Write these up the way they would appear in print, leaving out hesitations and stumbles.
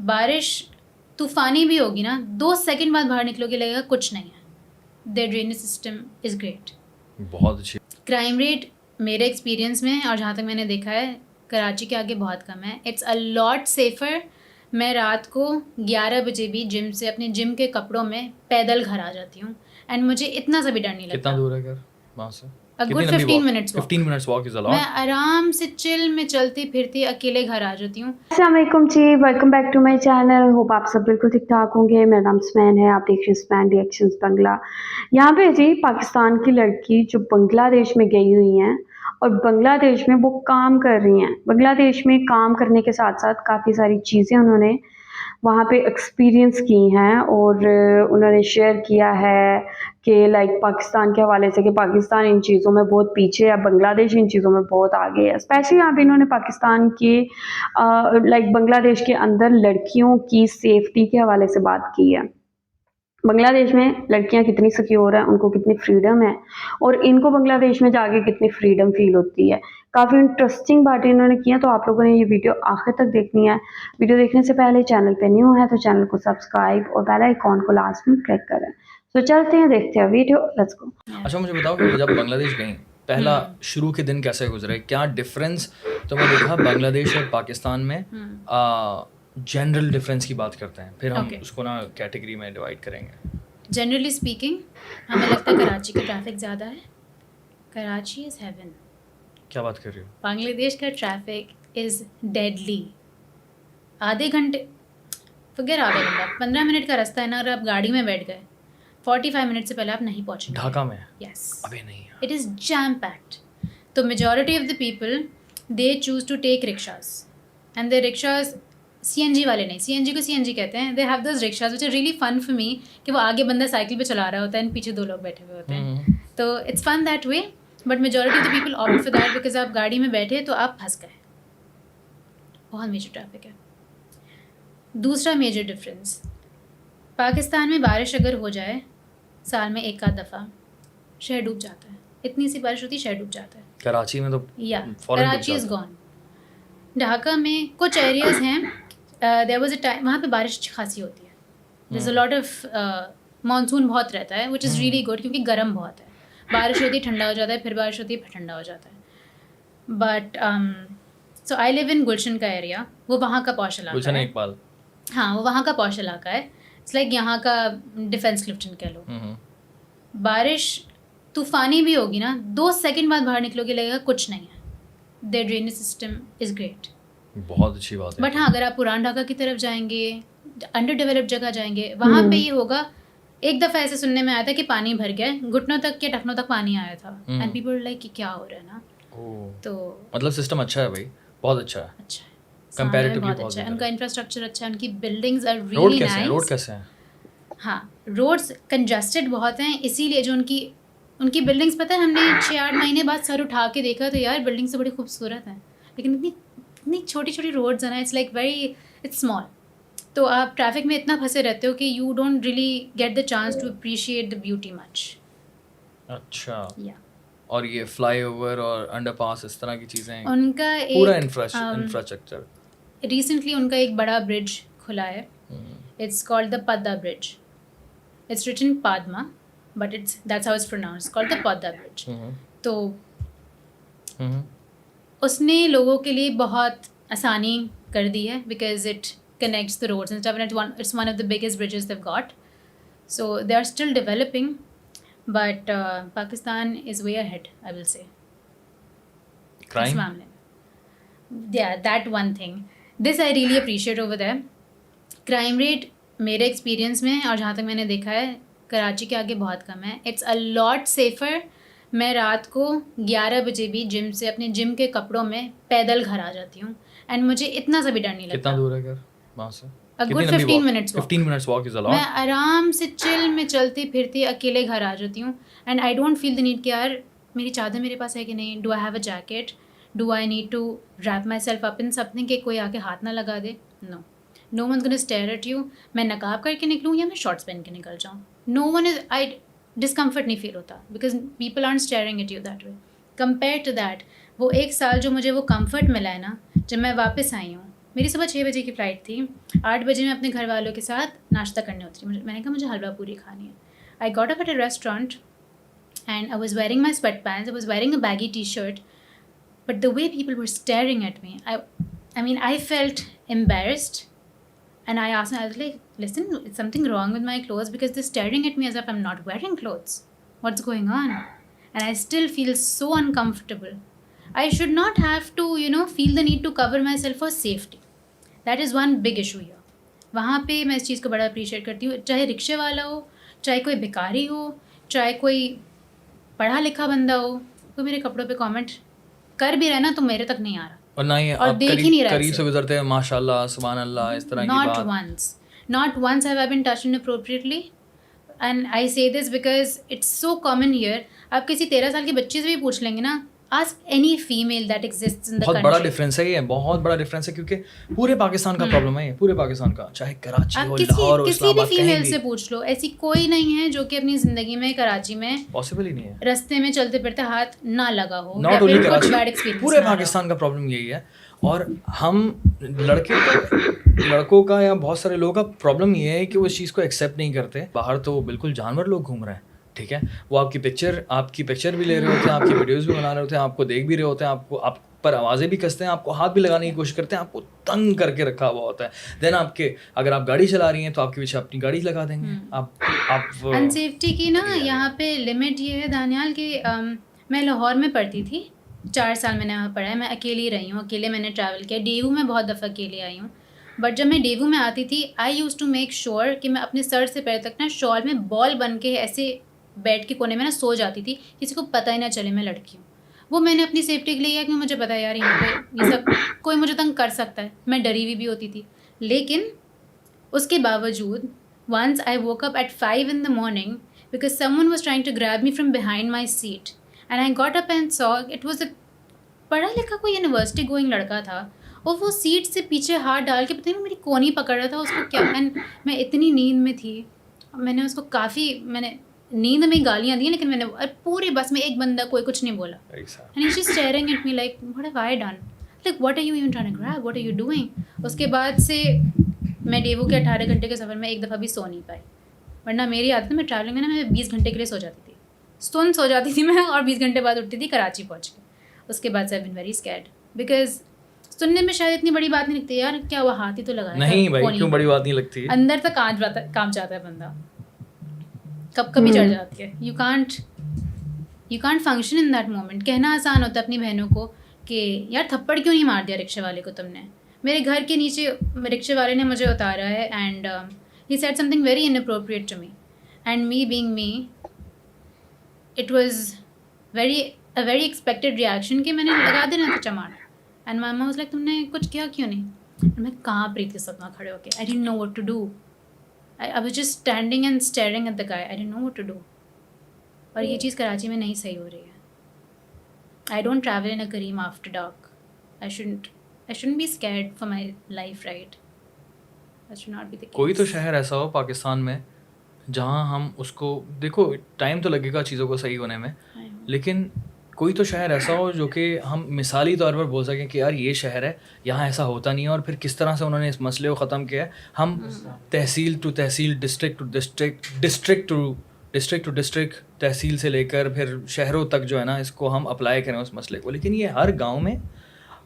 बारिश तूफानी भी होगी ना, 2 सेकंड बाद बाहर निकलोगे लगेगा कुछ नहीं है। There drainage system is great. बहुत अच्छी। क्राइम रेट मेरे एक्सपीरियंस में और जहाँ तक मैंने देखा है कराची के आगे बहुत कम है। It's a lot safer. मैं रात को 11 बजे भी जिम से अपने जिम के कपड़ों में पैदल घर आ जाती हूँ एंड मुझे इतना सा भी डर नहीं लगता। कितना दूर है घर वहाँ से? A good 15 minutes walk. 15 minutes walk is a मैं lot. आराम से चिल में चलती फिरती अकेले घर आ जाती हूँ। अस्सलाम वालेकुम जी, welcome back to my channel. Hope आप सब बिल्कुल ठीक ठाक होंगे। मेरा नाम स्मैन है, आप देख रहे हैं स्मैन रिएक्शंस बंगला। यहाँ पे जी पाकिस्तान की लड़की जो बांग्लादेश में गई हुई हैं और बांग्लादेश में वो काम कर रही हैं। बांग्लादेश में काम करने के साथ साथ काफ़ी सारी चीज़ें उन्होंने वहाँ पे एक्सपीरियंस की हैं और उन्होंने शेयर किया है कि लाइक पाकिस्तान के हवाले से कि पाकिस्तान इन चीज़ों में बहुत पीछे है, बांग्लादेश इन चीज़ों में बहुत आगे है। स्पेशली यहाँ पे इन्होंने पाकिस्तान के लाइक बांग्लादेश के अंदर लड़कियों की सेफ्टी के हवाले से बात की है। बांग्लादेश में लड़कियां कितनी सिक्योर हैं, उनको कितनी फ्रीडम है और इनको बांग्लादेश में जाके कितनी फ्रीडम फील होती है। काफ़ी इंटरेस्टिंग बातें इन्होंने की हैं, तो आप लोगों ने ये वीडियो आखिर तक देखनी है। वीडियो देखने से पहले चैनल पे न्यू है तो चैनल को सब्सक्राइब और बेल आइकॉन को लास्ट में क्लिक करें। तो चलते हैं, देखते हैं वीडियो, लेट्स गो। अच्छा मुझे बताओ कि जब बांग्लादेश गई पहला शुरू के दिन कैसे गुजरे, क्या डिफरेंस तुम्हें देखा बांग्लादेश और पाकिस्तान में? जनरल डिफरेंस की बात करते हैं, फिर हम उसको ना कैटेगरी में डिवाइड करेंगे। जनरली स्पीकिंग हमें लगता है कराची का ट्रैफिक ज़्यादा है। Karachi is haven. क्या बात कर रही हो? बांग्लादेश का ट्रैफिक इज़ डेडली। आधे घंटे फिगर आधा घंटा 15 मिनट का रास्ता है ना, अगर आप गाड़ी में बैठ गए 45 मिनट से पहले आप नहीं पहुँचेंगे। ढाका में? यस। अबे नहीं यार। It is jam packed. तो majority of the people they choose to take rickshaws and the rickshaws CNG वाले नहीं, CNG को CNG कहते हैं। They have those rickshaws which are really fun for me कि वो आगे बंदा साइकिल पे चला रहा होता है एंड पीछे 2 लोग बैठे हुए होते हैं। तो it's fun that way, but majority of the people opt for that because आप गाड़ी में बैठे तो आप फंस गए। बहुत मेजर ट्रैफिक है। दूसरा मेजर डिफरेंस, पाकिस्तान में बारिश अगर हो जाए साल में एक आध दफ़ा, शहर डूब जाता है। इतनी सी बारिश होती है, शहर डूब जाता है। कराची में तो या कराची इज़ गॉन। ढाका में कुछ एरियाज़ हैं, देयर वाज अ टाइम वहाँ पे बारिश खासी होती है। There is a lot of monsoon बहुत रहता है व्हिच इज़ रियली गुड, क्योंकि गर्म बहुत है। बारिश होती है ठंडा हो जाता है, फिर बारिश होती है फिर ठंडा हो जाता है। But so I live in गुलशन का एरिया, वो वहाँ का पॉश इलाका गुलशन है। इकबाल? हाँ, वो वहाँ का पॉश इलाका है। इट्स लाइक यहाँ का डिफेंस क्लिफ्टन कह लो। बारिश तूफानी भी होगी ना, 2 सेकंड बाद बाहर निकलोगे लगेगा कुछ नहीं है। There drainage system is great. बहुत अच्छी बात है। बट हाँ, अगर आप पुरान ढाका की तरफ जाएंगे, अंडर डेवलप्ड जगह जाएंगे, वहाँ पे ये होगा। एक दफ़ा ऐसे सुनने में आया था कि पानी भर गया, घुटनों तक या टखनों तक पानी आया था एंड पीपल लाइक कि क्या हो रहा है ना। तो मतलब सिस्टम अच्छा है भाई, बहुत अच्छा है। अच्छा है, Comparatively बहुत बहुत अच्छा है। better उनका इंफ्रास्ट्रक्चर अच्छा है, उनकी बिल्डिंग्स आर रोड रियली कैसे हैं? Road nice. कैसे हैं? हाँ, रोड्स कंजस्टेड बहुत हैं, इसीलिए जो उनकी बिल्डिंग्स, पता है हमने 6-8 महीने बाद सर उठा के देखा तो यार बिल्डिंग से बड़ी खूबसूरत है, लेकिन इतनी छोटी छोटी रोड्स हैं ना, it's like very it's small. तो आप ट्रैफिक में इतना फंसे रहते हो कि you don't really get the chance to appreciate the beauty much. अच्छा। या और ये फ्लाईओवर और अंडरपास इस तरह की चीज़ें, उनका पूरा एक इंफ्रास्ट्रक्चर। रिसेंटली उनका एक बड़ा ब्रिज खुला है। It's called the Padda bridge. It's written Padma but that's how it's pronounced, called the Padda bridge. तो उसने लोगों के लिए बहुत आसानी कर दी है because it connects the roads and stuff, and it's one of the biggest bridges they've got. So they are still developing, but Pakistan is way ahead, I will say. Crime? Yeah, that one thing. This I really appreciate over there. Crime rate मेरे experience में और जहाँ तक मैंने देखा है कराची के आगे बहुत कम है। It's a lot safer. मैं रात को 11 बजे भी जिम से अपने जिम के कपड़ों में पैदल घर आ जाती हूँ एंड मुझे इतना सा भी डर नहीं लगता। कितना दूर है घर वहाँ से? A good 15 minutes walk. 15 minutes walk is a lot. मैं आराम से चिल में चलती फिरती अकेले घर आ जाती हूँ and I don't feel the need कि यार मेरी चादर मेरे पास है कि नहीं, do I have a jacket, do I need to wrap myself up in something कि कोई आके हाथ ना लगा दे। No, no one gonna stare at you. मैं नकाब करके निकलूँ या मैं शॉर्ट्स पहन के निकल जाऊँ, no one is, I discomfort नहीं फील होता because people are staring at you that way. Compare to that वो एक साल जो मुझे वो कम्फर्ट मिला है ना, जब मैं वापस आई हूँ मेरी सुबह 6 बजे की फ़्लाइट थी, 8 बजे मैं अपने घर वालों के साथ नाश्ता करने उतरी। मैंने कहा मुझे हलवा पूरी खानी है। I got up at a restaurant and I was wearing my sweatpants, I was wearing a baggy t-shirt, but the way people were staring at me, I mean, I felt embarrassed, and I asked them, I was like, listen, is something wrong with my clothes, because they're staring at me as if I'm not wearing clothes. What's going on? And I still feel so uncomfortable. I should not have to, feel the need to cover myself for safety. That is one big issue here. वहाँ पे मैं इस चीज़ को बड़ा appreciate करती हूँ, चाहे रिक्शे वाला हो, चाहे कोई भिखारी हो, चाहे कोई पढ़ा लिखा बंदा हो, कोई मेरे कपड़ों पे कमेंट कर भी रहा है ना तो मेरे तक नहीं आ रहा, और ना ही और आप देख ही नहीं रहा करीब से गुजरते हैं माशाल्लाह सुभान अल्लाह इस तरह की बात। Not once have I been touched inappropriately, and I say this because it's so common here. आप किसी 13 साल के बच्चे से भी पूछ लेंगे ना, ask any female that exists in the बहुत country. बड़ा डिफरेंस है ये, बहुत बड़ा डिफरेंस है, क्योंकि पूरे पाकिस्तान का प्रॉब्लम है ये, पूरे पाकिस्तान का, चाहे कराची आप हो, लाहौर हो, किसी भी इस्लामाबाद, कहीं फीमेल भी से पूछ लो, ऐसी कोई नहीं है जो कि अपनी ज़िंदगी में कराची में पॉसिबल ही नहीं है। रास्ते में चलते फिरते हाथ ना लगा हो, या नॉट ओनली फिर कुछ बैड कराची, एक्सपीरियंस पूरे पाकिस्तान का प्रॉब्लम यही है। और हम लड़कों का या बहुत सारे लोगों का प्रॉब्लम ये है कि वो इस चीज़ को एक्सेप्ट नहीं करते। बाहर तो बिल्कुल जानवर लोग घूम रहे हैं, ठीक है, वो आपकी पिक्चर भी ले रहे होते हैं, आपकी वीडियोस भी बना रहे होते हैं, आपको देख भी रहे होते हैं, आप पर आवाज़ें भी कसते हैं, आपको हाथ भी लगाने की कोशिश करते हैं, आपको तंग करके रखा हुआ होता है। देन अगर आप गाड़ी चला रही हैं तो आपके पीछे अपनी गाड़ी लगा देंगे। आप अनसेफ्टी की ना यहाँ पे लिमिट ये है दानियाल कि मैं लाहौर में पढ़ती थी, 4 साल मैंने वहाँ पढ़ा है, मैं अकेली रही हूँ, अकेले मैंने ट्रैवल किया, डेवू में बहुत दफ़ा अकेले आई हूँ। बट जब मैं डेवू में आती थी, आई यूज़ टू मेक श्योर कि मैं अपने सर से पैर तक ना शॉल में बॉल बन के ऐसे बेड के कोने में ना सो जाती थी, किसी को पता ही ना चले मैं लड़की हूँ। वो मैंने अपनी सेफ्टी के लिए किया, क्योंकि मुझे पता है यार यहाँ पे ये सब कोई मुझे तंग कर सकता है, मैं डरी हुई भी होती थी। लेकिन उसके बावजूद once I woke up at 5 in the morning because someone was trying to grab me from behind my seat, and I got up and saw it was a पढ़ा लिखा कोई यूनिवर्सिटी गोइंग लड़का था, और वो सीट से पीछे हाथ डाल के पता नहीं मेरी कोनी पकड़ रहा था, उसको क्या, एंड मैं इतनी नींद में थी, मैंने उसको मैंने नींद में गालियाँ दी, लेकिन मैंने पूरे बस में एक बंदा कोई कुछ नहीं बोला, and he's just staring at me like what have I done, like what are you even trying to grab, what are you doing। उसके बाद से मैं डेवू के 18 घंटे के सफ़र में एक दफ़ा भी सो नहीं पाई, वरना मेरी आदत मैं ट्रैवलिंग में ना मैं 20 घंटे के लिए सो जाती थी, सो जाती थी मैं, और 20 घंटे बाद उठती थी कराची पहुँच के। उसके बाद से I been very scared, because सुनने में शायद इतनी बड़ी बात नहीं लगती यार, क्या हुआ हाथ ही तो लगाया नहीं भाई, क्यों बड़ी बात नहीं लगती, अंदर तक काम जाता है बंदा, कभी चढ़ जाती है। You can't function in that moment. कहना आसान होता है अपनी बहनों को कि यार थप्पड़ क्यों नहीं मार दिया रिक्शे वाले को तुमने। मेरे घर के नीचे रिक्शे वाले ने मुझे उतारा है, and he said something very inappropriate to me, and me being me, it was a very expected reaction कि मैंने लगा देना था चमार, एंड मामा वाज लाइक तुमने कुछ किया क्यों नहीं, और मैं कहाँ प्रीति सपना खड़े होके, I didn't know what to do, I was just standing and staring at the guy, I didn't know what to do. और ये चीज़ कराची में नहीं सही हो रही है। I don't travel in a Careem after dark, I shouldn't be scared for my life, right, that should not be the case. कोई तो शहर ऐसा हो पाकिस्तान में जहाँ हम उसको, देखो टाइम तो लगेगा चीज़ों को सही होने में, लेकिन कोई तो शहर ऐसा हो जो कि हम मिसाली तौर पर बोल सकें कि यार ये शहर है, यहाँ ऐसा होता नहीं है, और फिर किस तरह से उन्होंने इस मसले को ख़त्म किया है। हम tehsil to tehsil, district to district, tehsil से लेकर फिर शहरों तक जो है ना, इसको हम अप्लाई करें उस मसले को, लेकिन ये हर गांव में,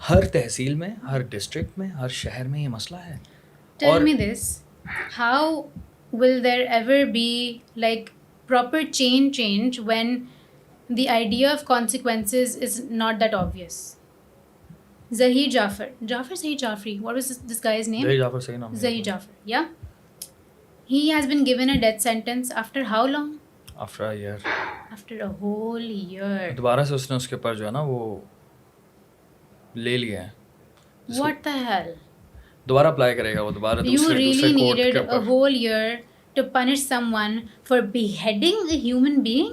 हर तहसील में, हर डिस्ट्रिक्ट में, हर शहर में ये मसला है। Tell me this, how will there ever be like proper change when the idea of consequences is not that obvious? Zahir Jafri, what was this guy's name? Zahir Jafar, सही नाम है। Zahir Jafri, yeah. He has been given a death sentence after how long? After a year. After a whole year. दोबारा से उसने उसके ऊपर जो है ना वो ले लिया है। What the hell? दोबारा अप्लाई करेगा वो दोबारा। You really needed a whole year to punish someone for beheading a human being?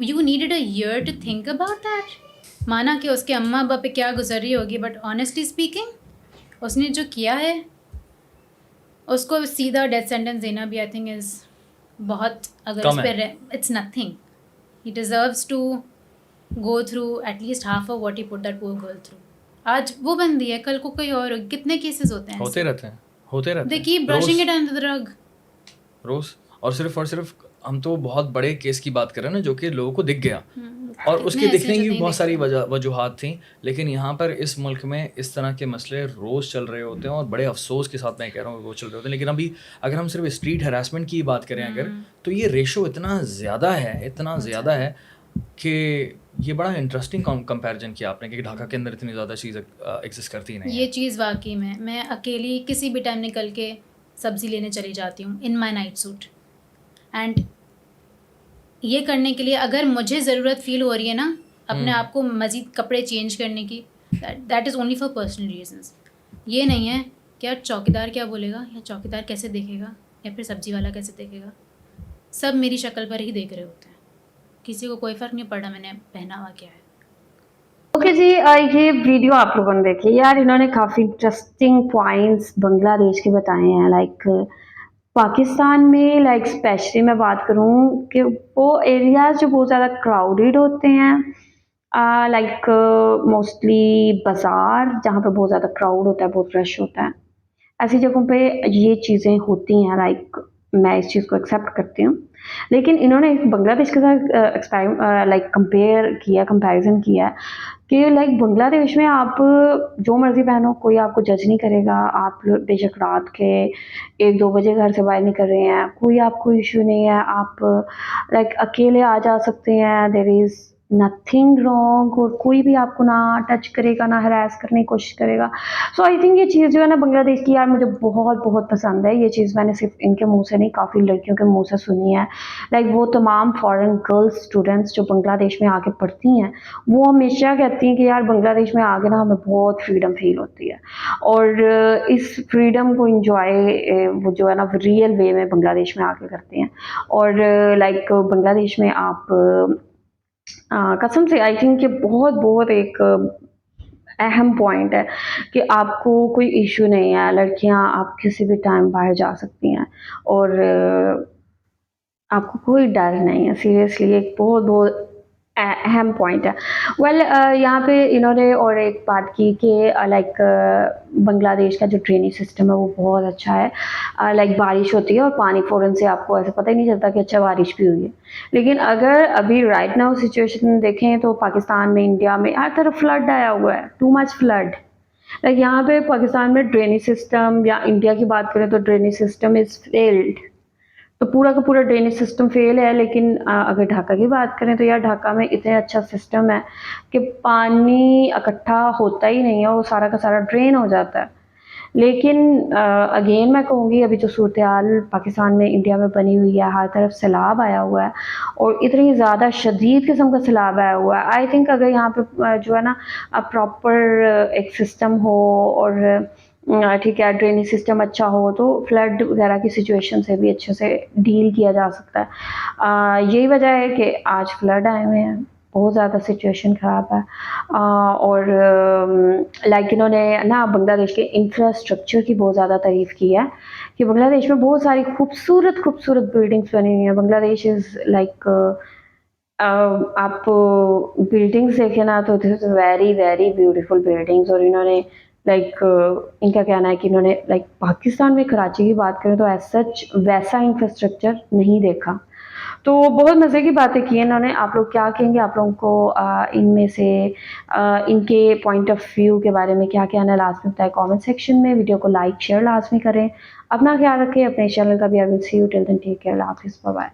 You needed a year to think about that? माना कि उसके अम्मा अब्बा पे क्या गुजर रही होगी, बट ऑनेस्टली स्पीकिंग उसने जो किया है उसको सीधा डेथ सेंटेंस देना भी आई थिंक इज़ बहुत, अगर उस पर it's nothing. He deserves to go through at least half of what he put that poor girl through. आज वो बंदी है, कल को कोई और होगी। कितने केसेस होते हैं होते रहते हैं they keep brushing it under the rug रोज। और सिर्फ हम तो बहुत बड़े केस की बात कर रहे हैं ना, जो कि लोगों को दिख गया, और उसके ऐसे दिखने जो की नहीं बहुत सारी दिखते। वजूहात थी। लेकिन यहाँ पर इस मुल्क में इस तरह के मसले रोज़ चल रहे होते हैं, और बड़े अफसोस के साथ मैं कह रहा हूँ वो चल रहे होते हैं। लेकिन अभी अगर हम सिर्फ स्ट्रीट हरासमेंट की बात करें अगर, तो ये रेशो इतना ज़्यादा है कि ये बड़ा इंटरेस्टिंग कंपैरिजन किया आपने कि ढाका के अंदर इतनी ज़्यादा चीज़ एग्जिस्ट करती नहीं ये है। चीज़ वाकई में, मैं अकेली किसी भी टाइम निकल के सब्ज़ी लेने चली जाती हूँ इन माई नाइट सूट। एंड ये करने के लिए अगर मुझे ज़रूरत फील हो रही है ना अपने आप को मज़ीद कपड़े चेंज करने की, that is only for personal reasons. ये नहीं है कि यार चौकीदार क्या बोलेगा, या चौकीदार कैसे देखेगा, या फिर सब्ज़ी वाला कैसे देखेगा। सब मेरी शक्ल पर ही देख रहे होते हैं, किसी को कोई फ़र्क नहीं पड़ रहा मैंने पहना हुआ क्या है। ओके जी, ये वीडियो आप लोगों ने देखी यार, इन्होंने काफ़ी इंटरेस्टिंग पॉइंट्स बांग्लादेश के बताए हैं। लाइक पाकिस्तान में, लाइक स्पेशली मैं बात करूँ कि वो एरियाज जो बहुत ज़्यादा क्राउडेड होते हैं, लाइक मोस्टली बाज़ार जहाँ पे बहुत ज़्यादा क्राउड होता है, बहुत रश होता है, ऐसी जगहों पे ये चीज़ें होती हैं। लाइक मैं इस चीज़ को एक्सेप्ट करती हूँ, लेकिन इन्होंने बांग्लादेश के साथ लाइक कंपैरिजन किया है कि लाइक बांग्लादेश में आप जो मर्ज़ी पहनो, कोई आपको जज नहीं करेगा। आप बेशक रात के 1-2 बजे घर से बाहर निकल रहे हैं, कोई आपको इश्यू नहीं है। आप लाइक अकेले आ जा सकते हैं, देयर इज़ नथिंग रॉन्ग, और कोई भी आपको ना टच करेगा, ना हरास करने की कोशिश करेगा। सो आई थिंक ये चीज़ जो है ना बांग्लादेश की, यार मुझे बहुत पसंद है। ये चीज़ मैंने सिर्फ इनके मुँह से नहीं, काफ़ी लड़कियों के मुँह से सुनी है। लाइक वो तमाम फॉरेन गर्ल्स स्टूडेंट्स जो बांग्लादेश में आके पढ़ती हैं, वो हमेशा कहती हैं कि यार बांग्लादेश में आके ना हमें बहुत फ्रीडम फील होती है, और इस फ्रीडम को इंजॉय वो जो है ना रियल वे में बांग्लादेश में आके करते हैं। और लाइक बांग्लादेश में आप कसम से आई थिंक ये बहुत एक अहम पॉइंट है कि आपको कोई इश्यू नहीं है। लड़कियां आप किसी भी टाइम बाहर जा सकती हैं, और आपको कोई डर नहीं है। सीरियसली एक बहुत अहम पॉइंट है। वेल यहाँ पे इन्होंने और एक बात की कि लाइक बांग्लादेश का जो ड्रेनेज सिस्टम है वो बहुत अच्छा है। लाइक बारिश होती है और पानी फ़ौरन से आपको ऐसे पता ही नहीं चलता कि अच्छा बारिश भी हुई है। लेकिन अगर अभी राइट नाउ सिचुएशन देखें तो पाकिस्तान में, इंडिया में हर तरफ फ्लड आया हुआ है, टू मच फ्लड। लाइक यहाँ पे पाकिस्तान में ड्रेनेज सिस्टम, या इंडिया की बात करें तो ड्रेनेज सिस्टम इज़ फेल्ड। तो पूरा का पूरा ड्रेनेज सिस्टम फेल है। लेकिन अगर ढाका की बात करें तो यार ढाका में इतना अच्छा सिस्टम है कि पानी इकट्ठा होता ही नहीं है, वो सारा का सारा ड्रेन हो जाता है। लेकिन अगेन मैं कहूँगी, अभी जो सूरत-ए-हाल पाकिस्तान में, इंडिया में बनी हुई है, हर तरफ सैलाब आया हुआ है, और इतनी ज़्यादा शदीद किस्म का सैलाब आया हुआ है। आई थिंक अगर यहाँ पे जो है ना प्रॉपर एक सिस्टम हो, और ठीक है ड्रेनेज सिस्टम अच्छा हो, तो फ्लड वगैरह की सिचुएशन से भी अच्छे से डील किया जा सकता है। यही वजह है कि आज फ्लड आए हुए हैं, बहुत ज़्यादा सिचुएशन ख़राब है। और लाइक इन्होंने ना बांग्लादेश के इंफ्रास्ट्रक्चर की बहुत ज़्यादा तारीफ़ की है कि बांग्लादेश में बहुत सारी खूबसूरत बिल्डिंग्स बनी हुई हैं। बांग्लादेश इज़ लाइक आप बिल्डिंग्स देखें ना तो this is very beautiful buildings. और इन्होंने लाइक इनका कहना है कि इन्होंने लाइक पाकिस्तान में कराची की बात करें तो एज सच वैसा इंफ्रास्ट्रक्चर नहीं देखा। तो बहुत मज़े की बातें की हैं इन्होंने। आप लोग क्या कहेंगे? आप लोगों को इनमें से इनके पॉइंट ऑफ व्यू के बारे में क्या कहना है, लाजमी बताएं कमेंट सेक्शन में। वीडियो को लाइक शेयर लाजमी करें। अपना ख्याल रखें, अपने चैनल का भी। I will see you till then, take care, अल्लाह हाफिज़, बाय बाय।